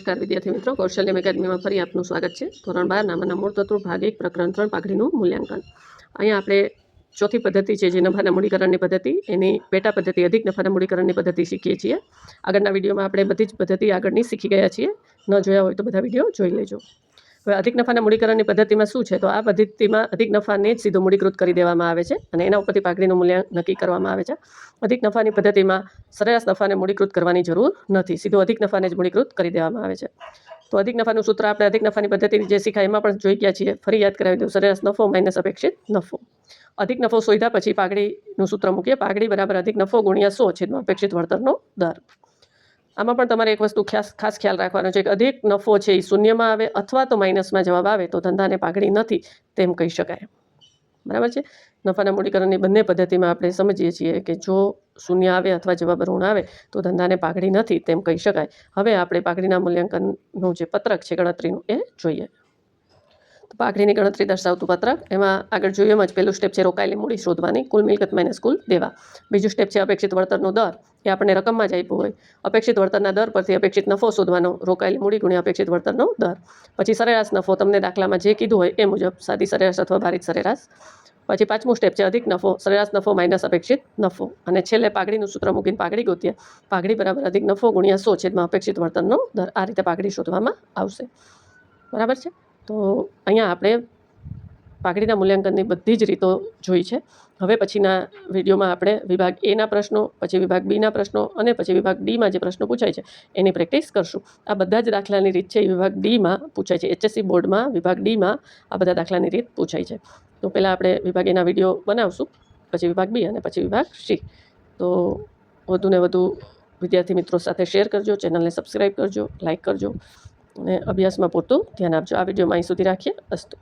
નમસ્કાર વિદ્યાર્થી મિત્રો, કૌશલ્યમ એકેડમીમાં ફરી આપનું સ્વાગત છે. ધોરણ 12 નામના મૂળ તત્વો ભાગ 1 પ્રકરણ 3 પાઘડીનું મૂલ્યાંકન. અહીંયા આપણે ચોથી પદ્ધતિ છે જે નફાના મૂડીકરણની પદ્ધતિ, એની પેટા પદ્ધતિ અધિક નફાના મૂડીકરણની પદ્ધતિ શીખીએ છીએ. આગળના વિડીયોમાં આપણે બધી જ પદ્ધતિ આગળની શીખી ગયા છીએ. ન જોયા હોય તો બધા વિડીયો જોઈ લેજો. હવે અધિક નફાના મૂડીકરણની પદ્ધતિમાં શું છે, તો આ પદ્ધતિમાં અધિક નફાને જ સીધું મૂડીકૃત કરી દેવામાં આવે છે અને એના ઉપરથી પાઘડીનું મૂલ્ય નક્કી કરવામાં આવે છે. અધિક નફાની પદ્ધતિમાં સરેરાશ નફાને મૂડીકૃત કરવાની જરૂર નથી, સીધું અધિક નફાને જ મૂડીકૃત કરી દેવામાં આવે છે. તો અધિક નફાનું સૂત્ર આપણે અધિક નફાની પદ્ધતિની જે શીખાય એમાં પણ જોઈ ગયા છીએ. ફરી યાદ કરાવી દઉં, સરેરાશ નફો માઇનસ અપેક્ષિત નફો. અધિક નફો શોધ્યા પછી પાઘડીનું સૂત્ર મૂકીએ. પાઘડી બરાબર અધિક નફો ગુણ્યા 100 છેદમાં અપેક્ષિત વળતરનો દર. આમાં પણ તમારે એક વસ્તુ ખાસ ખ્યાલ રાખવાનો છે કે અધિક નફો છે એ શૂન્યમાં આવે અથવા તો માઇનસમાં જવાબ આવે તો ધંધાને પાઘડી નથી તેમ કહી શકાય. બરાબર છે. નફાના મૂડીકરણની બંને પદ્ધતિમાં આપણે સમજીએ છીએ કે જો શૂન્ય આવે અથવા જવાબ ઋણ આવે તો ધંધાને પાઘડી નથી તેમ કહી શકાય. હવે આપણે પાઘડીના મૂલ્યાંકનનું જે પત્રક છે ગણતરીનું એ જોઈએ. તો પાઘડીની ગણતરી દર્શાવતું પત્રક, એમાં આગળ જોઈએ એમ જ પહેલું સ્ટેપ છે રોકાયેલી મૂડી શોધવાની, કુલ મિલકત માઇનસ કુલ દેવા. બીજું સ્ટેપ છે અપેક્ષિત વળતરનો દર, એ આપણને રકમમાં જ આપ્યું હોય. અપેક્ષિત વળતરના દર પરથી અપેક્ષિત નફો શોધવાનો, રોકાયેલી મૂડી ગુણ્યા અપેક્ષિત વળતરનો દર. પછી સરેરાશ નફો, તમને દાખલામાં જે કીધું હોય એ મુજબ, સાદી સરેરાશ અથવા ભારિત સરેરાશ. પછી પાંચમું સ્ટેપ છે અધિક નફો, સરેરાશ નફો માઇનસ અપેક્ષિત નફો. અને છેલ્લે પાઘડીનું સૂત્ર મૂકીને પાઘડી ગોતીએ. પાઘડી બરાબર અધિક નફો ગુણ્યા 100 છેદમાં અપેક્ષિત વળતરનો દર. આ રીતે પાઘડી શોધવામાં આવશે. બરાબર છે. તો અહીંયા આપણે પાઘડીના મૂલ્યાંકનની બધી જ રીતો જોઈ છે. હવે પછીના વિડીયોમાં આપણે વિભાગ એના પ્રશ્નો, પછી વિભાગ બીના પ્રશ્નો અને પછી વિભાગ ડીમાં જે પ્રશ્નો પૂછાય છે એની પ્રેક્ટિસ કરશું. આ બધા જ દાખલાની રીત છે એ વિભાગ ડીમાં પૂછાય છે. HSC બોર્ડમાં વિભાગ ડીમાં આ બધા દાખલાની રીત પૂછાય છે. તો પહેલાં આપણે વિભાગ એના વિડીયો બનાવશું, પછી વિભાગ બી અને પછી વિભાગ સી. તો વધુને વધુ વિદ્યાર્થી મિત્રો સાથે શેર કરજો, ચેનલને સબસ્ક્રાઈબ કરજો, લાઇક કરજો અને અભ્યાસમાં પૂરતું ધ્યાન આપજો. આ વિડીયોમાં અહીં સુધી રાખીએ. અસ્તુ.